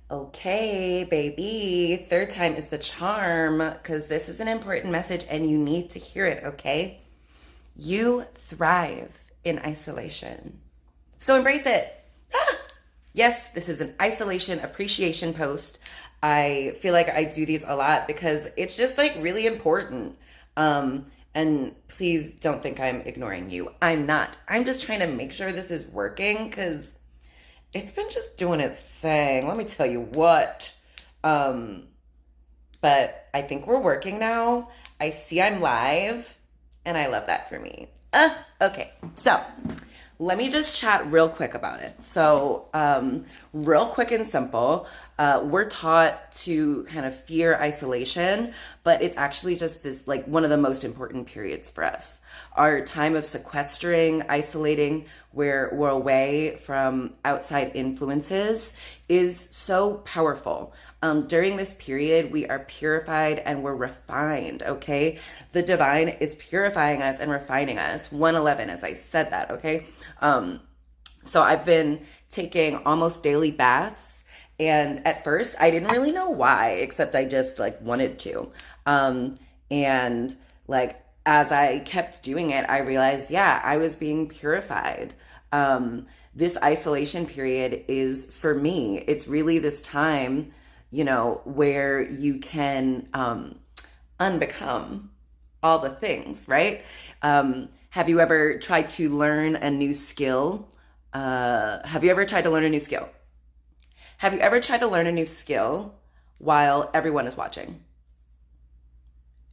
Okay, baby. Third time is the charm because this is an important message and you need to hear it, okay? You thrive in isolation. So embrace it. Ah! Yes, this is an isolation appreciation post. I feel like I do these a lot because it's just like really important. And please don't think I'm ignoring you. I'm not. I'm just trying to make sure this is working because it's been just doing its thing. Let me tell you what. Um, but I think we're working now. I see I'm live, and I love that for me. Okay, so let me just chat real quick about it. So, real quick and simple, we're taught to kind of fear isolation, but it's actually just this, like, one of the most important periods for us. Our time of sequestering, isolating, where we're away from outside influences is so powerful. During this period, we are purified and we're refined, okay? The divine is purifying us and refining us. 111, as I said that, okay? So I've been taking almost daily baths, and at first I didn't really know why, except I just like wanted to. And like as I kept doing it, I realized, yeah, I was being purified. This isolation period is for me, it's really this time, where you can unbecome all the things, right? Have you ever tried to learn a new skill? Have you ever tried to learn a new skill? Have you ever tried to learn a new skill while everyone is watching?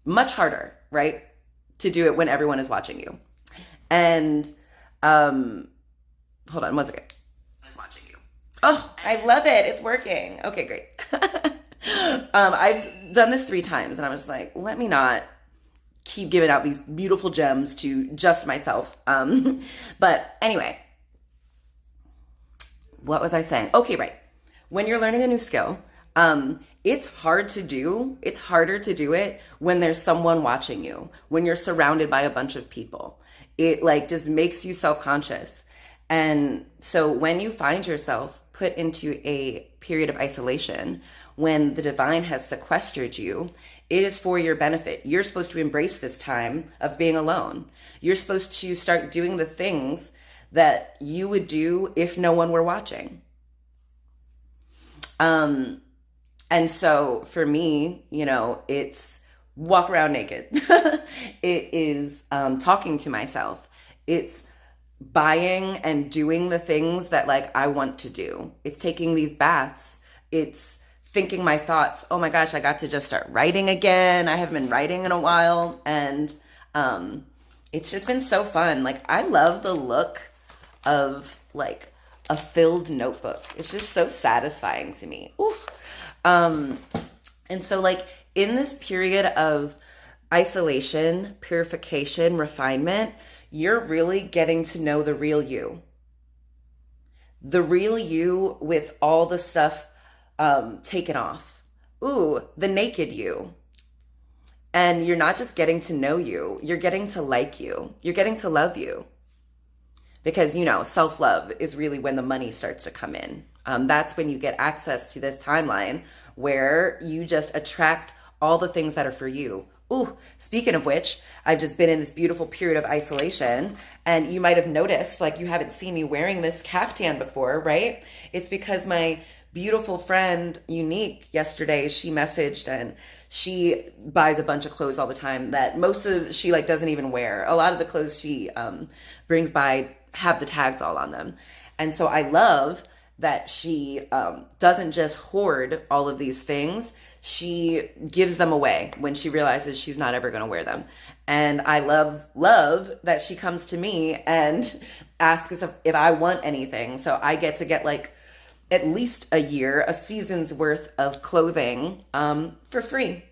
Much harder, right? To do it when everyone is watching you. And hold on one second. Is watching you. Oh, I love it. It's working. Okay, great. I've done this 3 times and I was just like, let me not keep giving out these beautiful gems to just myself. But anyway, what was I saying? Okay, right. When you're learning a new skill, it's hard to do. It's harder to do it when there's someone watching you, when you're surrounded by a bunch of people. It like just makes you self-conscious. And so when you find yourself put into a period of isolation, when the divine has sequestered you, it is for your benefit. You're supposed to embrace this time of being alone. You're supposed to start doing the things that you would do if no one were watching. And so for me, it's walk around naked. It is talking to myself. It's buying and doing the things that like I want to do. It's taking these baths. It's thinking my thoughts. Oh my gosh, I got to just start writing again. I haven't been writing in a while. And it's just been so fun. Like I love the look of like a filled notebook. It's just so satisfying to me. Oof. And so like in this period of isolation, purification, refinement, you're really getting to know the real you. The real you with all the stuff taken off. Ooh, the naked you. And you're not just getting to know you, you're getting to like you. You're getting to love you. Because, self-love is really when the money starts to come in. That's when you get access to this timeline where you just attract all the things that are for you. Ooh, speaking of which, I've just been in this beautiful period of isolation, and you might have noticed, like, you haven't seen me wearing this caftan before, right? It's because my beautiful friend, Unique, yesterday, she messaged, and she buys a bunch of clothes all the time that she, like, doesn't even wear. A lot of the clothes she brings by have the tags all on them. And so I love that she doesn't just hoard all of these things. She gives them away when she realizes she's not ever going to wear them. And I love that she comes to me and asks if I want anything. So I get like at least a season's worth of clothing for free.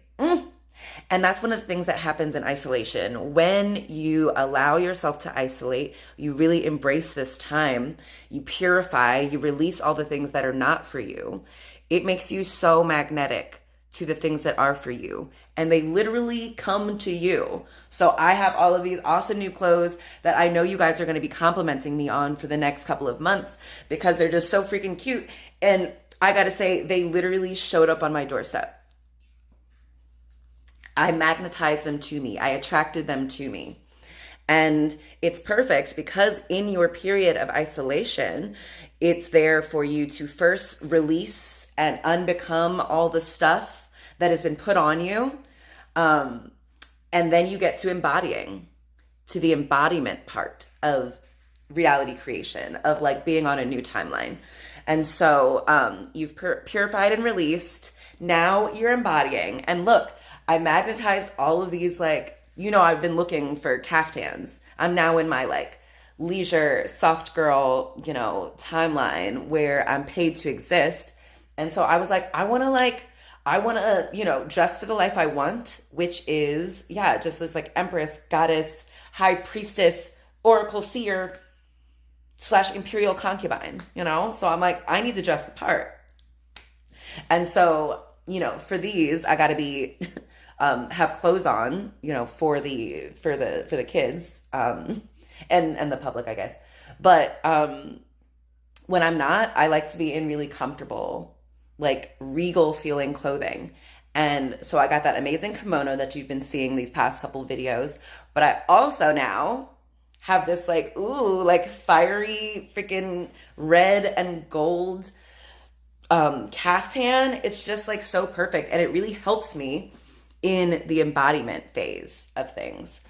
And that's one of the things that happens in isolation. When you allow yourself to isolate, you really embrace this time, you purify, you release all the things that are not for you. It makes you so magnetic to the things that are for you. And they literally come to you. So I have all of these awesome new clothes that I know you guys are going to be complimenting me on for the next couple of months because they're just so freaking cute. And I gotta say, they literally showed up on my doorstep. I magnetized them to me. I attracted them to me. And it's perfect because in your period of isolation, it's there for you to first release and unbecome all the stuff that has been put on you. And then you get to embodying, to the embodiment part of reality creation, of like being on a new timeline. And so you've purified and released. Now you're embodying. And look, I magnetized all of these, like, I've been looking for caftans. I'm now in my like leisure, soft girl, timeline where I'm paid to exist. And so I was like, I want to, dress for the life I want, which is, just this like empress, goddess, high priestess, oracle seer / imperial concubine, So I'm like, I need to dress the part. And so, for these, I got to be have clothes on, for the kids, and the public, I guess. But when I'm not, I like to be in really comfortable, like regal feeling clothing. And so I got that amazing kimono that you've been seeing these past couple videos. But I also now have this like, fiery freaking red and gold caftan. It's just like so perfect. And it really helps me in the embodiment phase of things.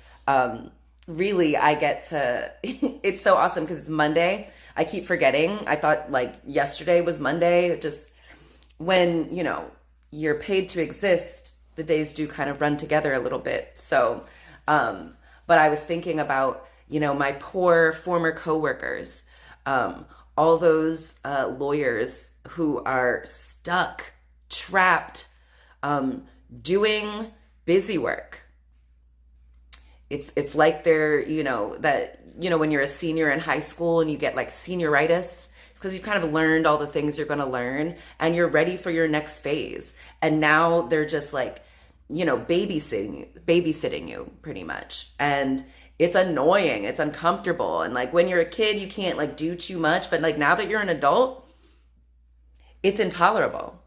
Really, I get to, it's so awesome because it's Monday. I keep forgetting. I thought like yesterday was Monday. Just when, you're paid to exist, the days do kind of run together a little bit. So, but I was thinking about, my poor former coworkers, all those lawyers who are stuck, trapped, doing busy work. It's like they're, when you're a senior in high school and you get like senioritis, it's because you've kind of learned all the things you're going to learn and you're ready for your next phase. And now they're just like, babysitting you pretty much. And it's annoying. It's uncomfortable. And like when you're a kid, you can't like do too much. But like now that you're an adult, it's intolerable.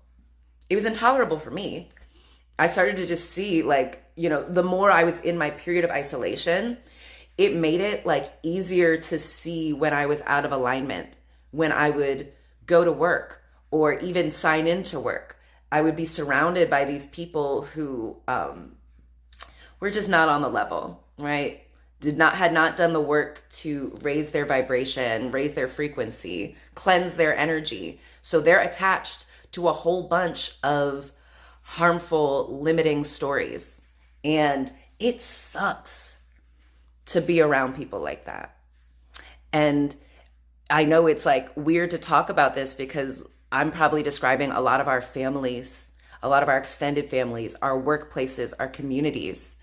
It was intolerable for me. I started to just see like, the more I was in my period of isolation, it made it like easier to see when I was out of alignment, when I would go to work or even sign into work. I would be surrounded by these people who were just not on the level, right? Had not done the work to raise their vibration, raise their frequency, cleanse their energy. So they're attached to a whole bunch of harmful, limiting stories. And it sucks to be around people like that. And I know it's like weird to talk about this because I'm probably describing a lot of our families, a lot of our extended families, our workplaces, our communities.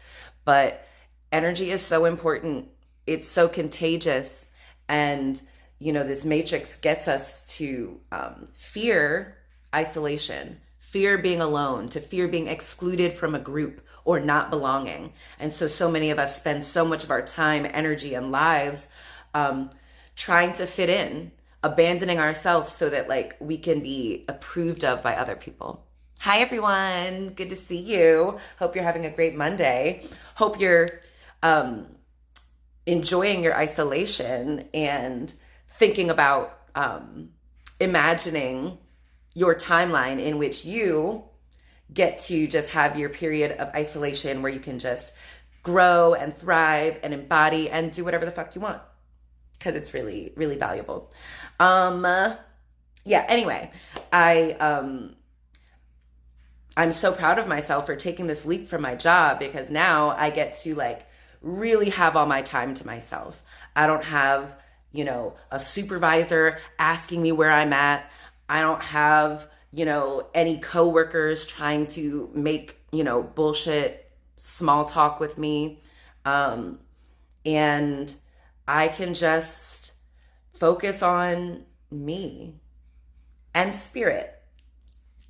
But energy is so important. It's so contagious. And, this matrix gets us to fear isolation, fear being alone, to fear being excluded from a group or not belonging. And so many of us spend so much of our time, energy, and lives trying to fit in, abandoning ourselves so that like we can be approved of by other people. Hi, everyone. Good to see you. Hope you're having a great Monday. Hope you're enjoying your isolation and thinking about imagining your timeline in which you get to just have your period of isolation where you can just grow and thrive and embody and do whatever the fuck you want, because it's really, really valuable. Anyway, I'm so proud of myself for taking this leap from my job, because now I get to like really have all my time to myself. I don't have, a supervisor asking me where I'm at. I don't have, any coworkers trying to make, bullshit small talk with me. And I can just focus on me and spirit.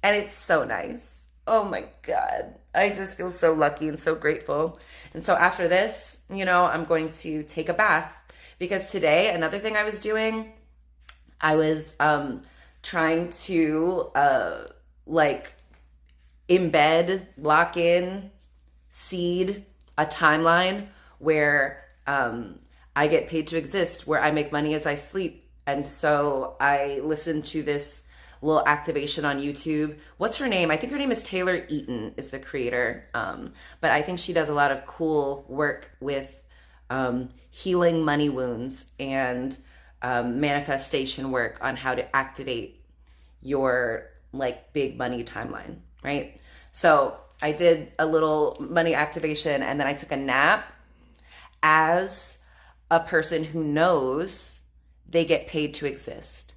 And it's so nice. Oh my God. I just feel so lucky and so grateful. And so after this, I'm going to take a bath, because today, another thing I was doing, I was trying to like embed, lock in, seed a timeline where I get paid to exist, where I make money as I sleep. And so I listen to this little activation on YouTube. What's her name? I think her name is Taylor Eaton is the creator. But I think she does a lot of cool work with healing money wounds and manifestation work on how to activate your like big money timeline, right? So I did a little money activation and then I took a nap as a person who knows they get paid to exist.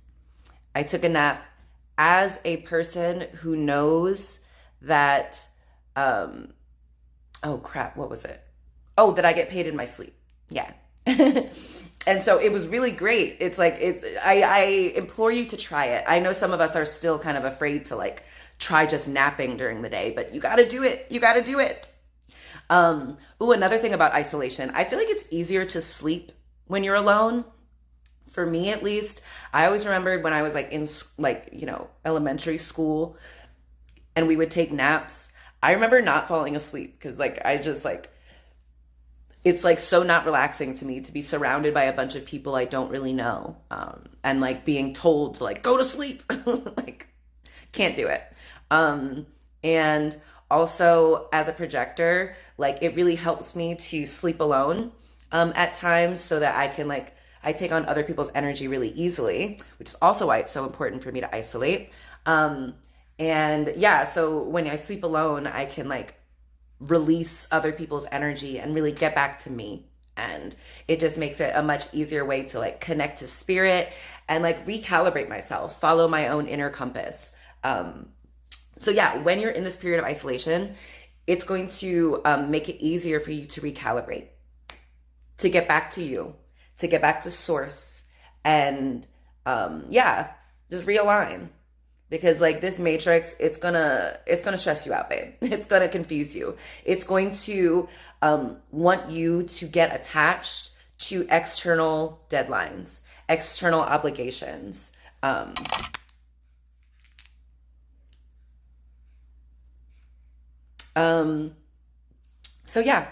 I took a nap as a person who knows that, oh crap, what was it? Oh, that I get paid in my sleep. Yeah. And so it was really great. It's like, I implore you to try it. I know some of us are still kind of afraid to like try just napping during the day, but you got to do it. You got to do it. Another thing about isolation. I feel like it's easier to sleep when you're alone. For me, at least, I always remembered when I was like in like, you know, elementary school and we would take naps. I remember not falling asleep because like, I just like, it's like so not relaxing to me to be surrounded by a bunch of people I don't really know. And like being told to like, go to sleep, like can't do it. And also as a projector, like it really helps me to sleep alone, at times so that I can like, I take on other people's energy really easily, which is also why it's so important for me to isolate. And yeah, so when I sleep alone, I can like release other people's energy and really get back to me. And it just makes it a much easier way to like connect to spirit and like recalibrate myself, follow my own inner compass. So yeah, when you're in this period of isolation, it's going to make it easier for you to recalibrate, to get back to you, to get back to source, and yeah, just realign. Because like this matrix, it's gonna stress you out, babe. It's gonna confuse you. It's going to want you to get attached to external deadlines, external obligations. So yeah.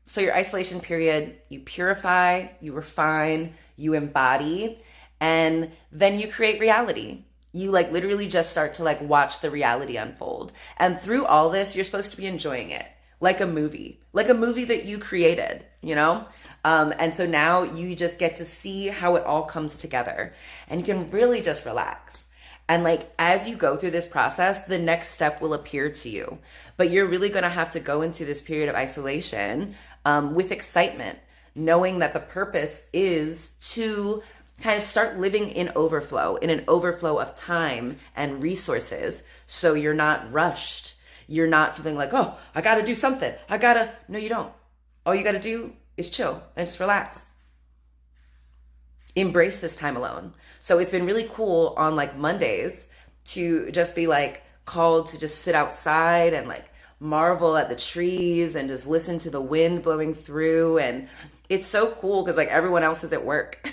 So your isolation period, you purify, you refine, you embody, and then you create reality. You like literally just start to like watch the reality unfold. And through all this, you're supposed to be enjoying it like a movie that you created, you know? And so now you just get to see how it all comes together and you can really just relax. And like, as you go through this process, the next step will appear to you, but you're really going to have to go into this period of isolation, with excitement, knowing that the purpose is to kind of start living in an overflow of time and resources. So you're not rushed. You're not feeling like, oh, I got to do something. No, you don't. All you got to do is chill and just relax. Embrace this time alone. So it's been really cool on like Mondays to just be like called to just sit outside and like marvel at the trees and just listen to the wind blowing through. And it's so cool because like everyone else is at work.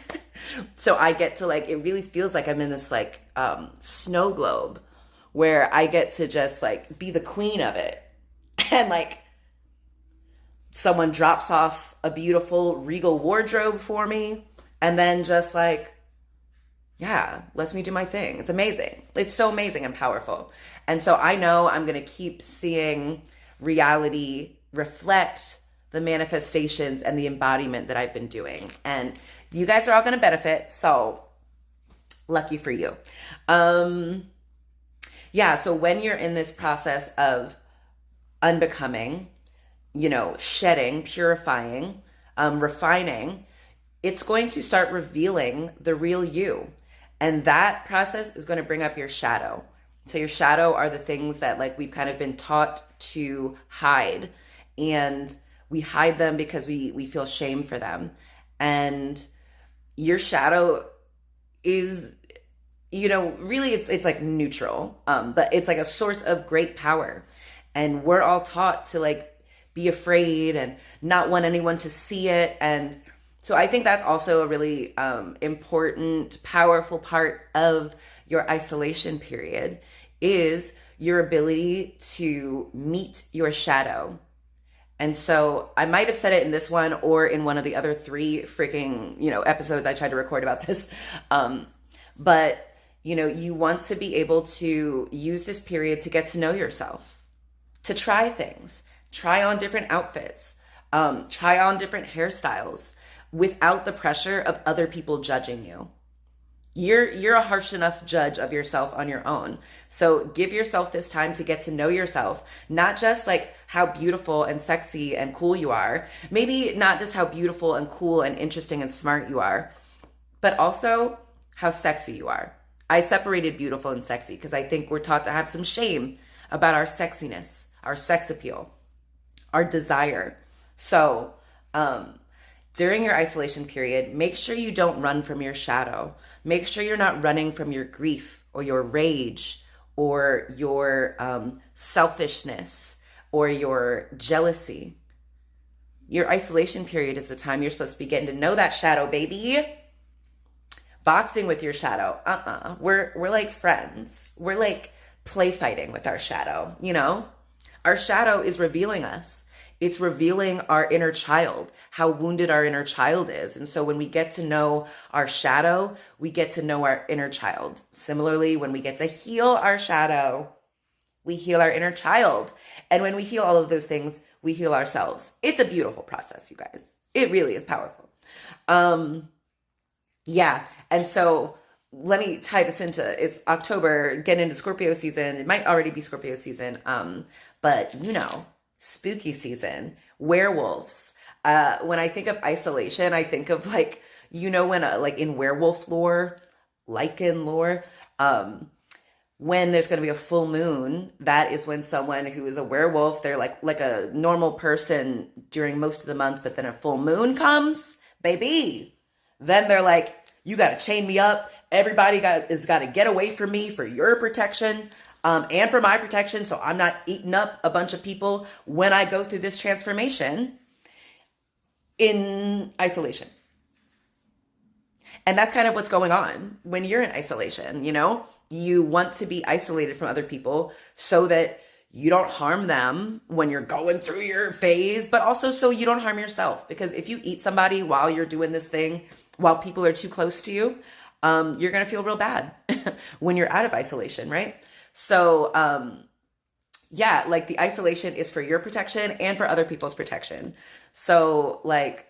So I get to like, it really feels like I'm in this like snow globe where I get to just like be the queen of it. And like someone drops off a beautiful regal wardrobe for me and then just like, yeah, lets me do my thing. It's amazing. It's so amazing and powerful. And so I know I'm going to keep seeing reality reflect the manifestations and the embodiment that I've been doing. And you guys are all going to benefit. So lucky for you. Yeah. So when you're in this process of unbecoming, you know, shedding, purifying, refining, it's going to start revealing the real you. And that process is going to bring up your shadow. So your shadow are the things that like we've kind of been taught to hide. And we hide them because we feel shame for them. And your shadow is, you know, really it's like neutral, but it's like a source of great power. And we're all taught to like be afraid and not want anyone to see it. And So I think that's also a really important, powerful part of your isolation period is your ability to meet your shadow. And so I might have said it in this one or in one of the other three freaking, episodes I tried to record about this. But, you want to be able to use this period to get to know yourself, to try things, try on different outfits, try on different hairstyles without the pressure of other people judging you. You're a harsh enough judge of yourself on your own. So give yourself this time to get to know yourself, not just like how beautiful and sexy and cool you are, maybe not just how beautiful and cool and interesting and smart you are, but also how sexy you are. I separated beautiful and sexy because I think we're taught to have some shame about our sexiness, our sex appeal, our desire. So, during your isolation period, make sure you don't run from your shadow. Make sure you're not running from your grief or your rage or your selfishness or your jealousy. Your isolation period is the time you're supposed to be getting to know that shadow, baby. Boxing with your shadow. We're like friends. We're like play fighting with our shadow, Our shadow is revealing us. It's revealing our inner child, how wounded our inner child is. And so when we get to know our shadow, we get to know our inner child. Similarly, when we get to heal our shadow, we heal our inner child. And when we heal all of those things, we heal ourselves. It's a beautiful process, you guys. It really is powerful. Yeah. And so let me tie this into, it's October, getting into Scorpio season. It might already be Scorpio season. But spooky season, werewolves. When I think of isolation, I think of like, when like in werewolf lore, lichen lore, when there's going to be a full moon, that is when someone who is a werewolf, they're like a normal person during most of the month, but then a full moon comes, baby. Then they're like, you got to chain me up. Everybody has got to get away from me for your protection. And for my protection, so I'm not eating up a bunch of people when I go through this transformation in isolation. And that's kind of what's going on when you're in isolation, You want to be isolated from other people so that you don't harm them when you're going through your phase, but also so you don't harm yourself. Because if you eat somebody while you're doing this thing, while people are too close to you, you're going to feel real bad when you're out of isolation, right? So, like the isolation is for your protection and for other people's protection. So like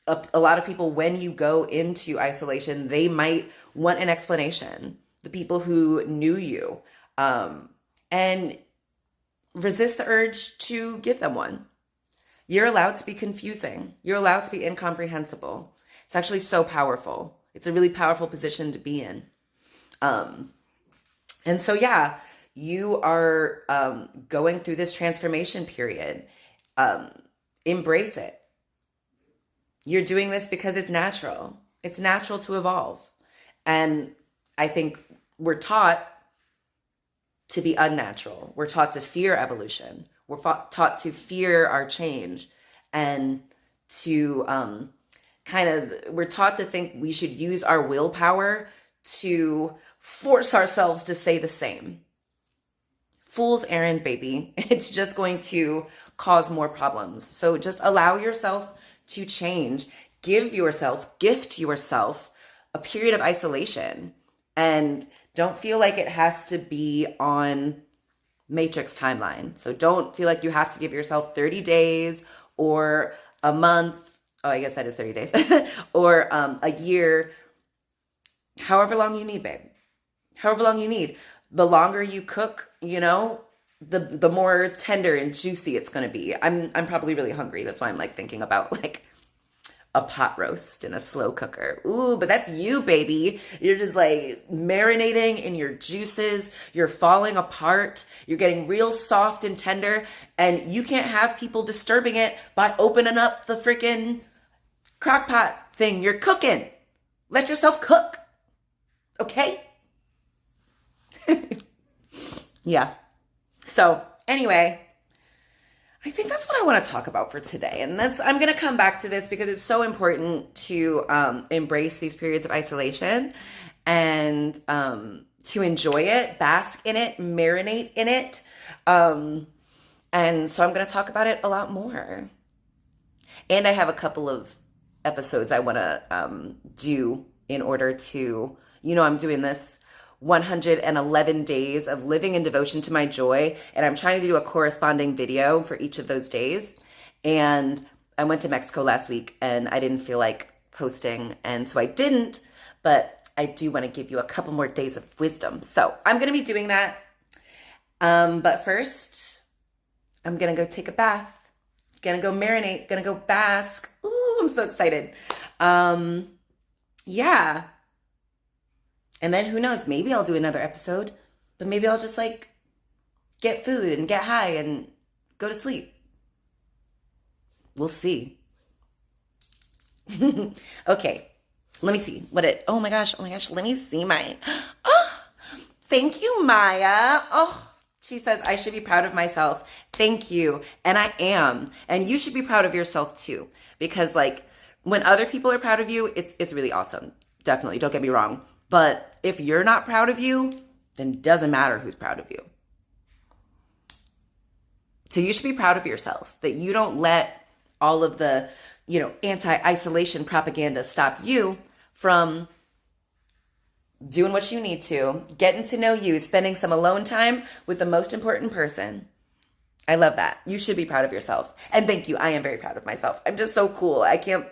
a lot of people, when you go into isolation, they might want an explanation. The people who knew you, and resist the urge to give them one. You're allowed to be confusing. You're allowed to be incomprehensible. It's actually so powerful. It's a really powerful position to be in. And so, you are going through this transformation period. Embrace it. You're doing this because it's natural. It's natural to evolve. And I think we're taught to be unnatural. We're taught to fear evolution. We're taught to fear our change and to we're taught to think we should use our willpower to force ourselves to say the same. Fool's errand, baby. It's just going to cause more problems. So just allow yourself to change. Gift yourself a period of isolation. And don't feel like it has to be on Matrix timeline. So don't feel like you have to give yourself 30 days or a month. Oh, I guess that is 30 days. Or a year. However long you need, babe. However long you need. The longer you cook, the more tender and juicy it's going to be. I'm probably really hungry. That's why I'm like thinking about like a pot roast in a slow cooker. Ooh, but that's you, baby. You're just like marinating in your juices. You're falling apart. You're getting real soft and tender. And you can't have people disturbing it by opening up the freaking crock pot thing you're cooking. Let yourself cook. Okay? Yeah. So anyway, I think that's what I want to talk about for today. And I'm going to come back to this because it's so important to embrace these periods of isolation and to enjoy it, bask in it, marinate in it. And so I'm going to talk about it a lot more. And I have a couple of episodes I want to do in order to, I'm doing this 111 days of living in devotion to my joy. And I'm trying to do a corresponding video for each of those days. And I went to Mexico last week and I didn't feel like posting. And so I didn't, but I do want to give you a couple more days of wisdom. So I'm going to be doing that. But first, I'm going to go take a bath. Gonna go marinate, gonna go bask. Ooh, I'm so excited. Yeah. And then who knows, maybe I'll do another episode, but maybe I'll just like get food and get high and go to sleep. We'll see. Okay, let me see oh my gosh, let me see mine. Oh, thank you, Maya. Oh, she says, I should be proud of myself. Thank you. And I am. And you should be proud of yourself too. Because like when other people are proud of you, it's really awesome. Definitely. Don't get me wrong. But if you're not proud of you, then it doesn't matter who's proud of you. So you should be proud of yourself that you don't let all of the, anti-isolation propaganda stop you from doing what you need to, getting to know you, spending some alone time with the most important person. I love that. You should be proud of yourself. And thank you. I am very proud of myself. I'm just so cool. I can't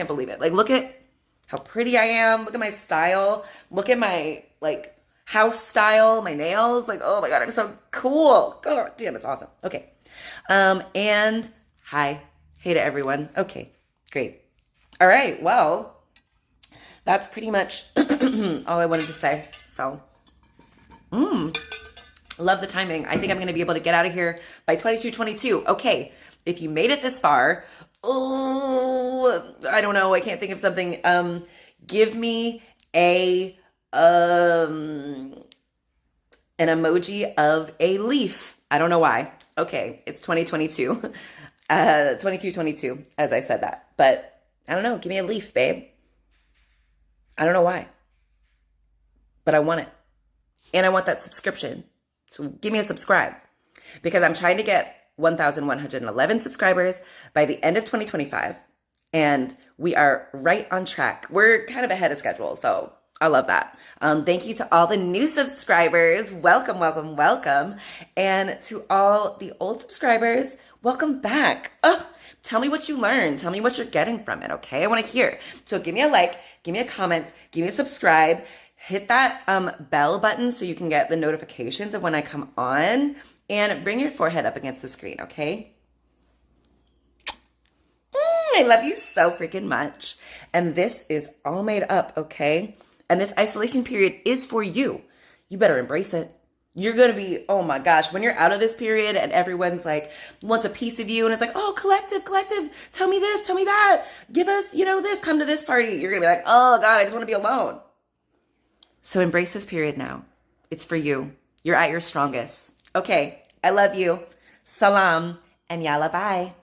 believe it. Like, look at how pretty I am. Look at my style. Look at my like house style, my nails. Like, oh my God, I'm so cool. God damn, it's awesome. Okay. And hi. Hey to everyone. Okay, great. All right. Well, that's pretty much all I wanted to say. So, love the timing. I think I'm going to be able to get out of here by 22:22. Okay, if you made it this far, I don't know. I can't think of something. Give me an emoji of a leaf. I don't know why. Okay, it's 2022. 22:22, as I said that. But I don't know. Give me a leaf, babe. I don't know why, but I want it. And I want that subscription. So give me a subscribe because I'm trying to get 1,111 subscribers by the end of 2025. And we are right on track. We're kind of ahead of schedule. So I love that. Thank you to all the new subscribers. Welcome, welcome, welcome. And to all the old subscribers, welcome back. Oh, tell me what you learned. Tell me what you're getting from it, okay? I want to hear. So give me a like, give me a comment, give me a subscribe. Hit that bell button so you can get the notifications of when I come on. And bring your forehead up against the screen, okay? I love you so freaking much. And this is all made up, okay? And this isolation period is for you. You better embrace it. You're going to be, oh my gosh, when you're out of this period and everyone's like, wants a piece of you and it's like, oh, collective, tell me this, tell me that, give us, this, come to this party. You're going to be like, oh God, I just want to be alone. So embrace this period now. It's for you. You're at your strongest. Okay, I love you. Salam and yalla bye.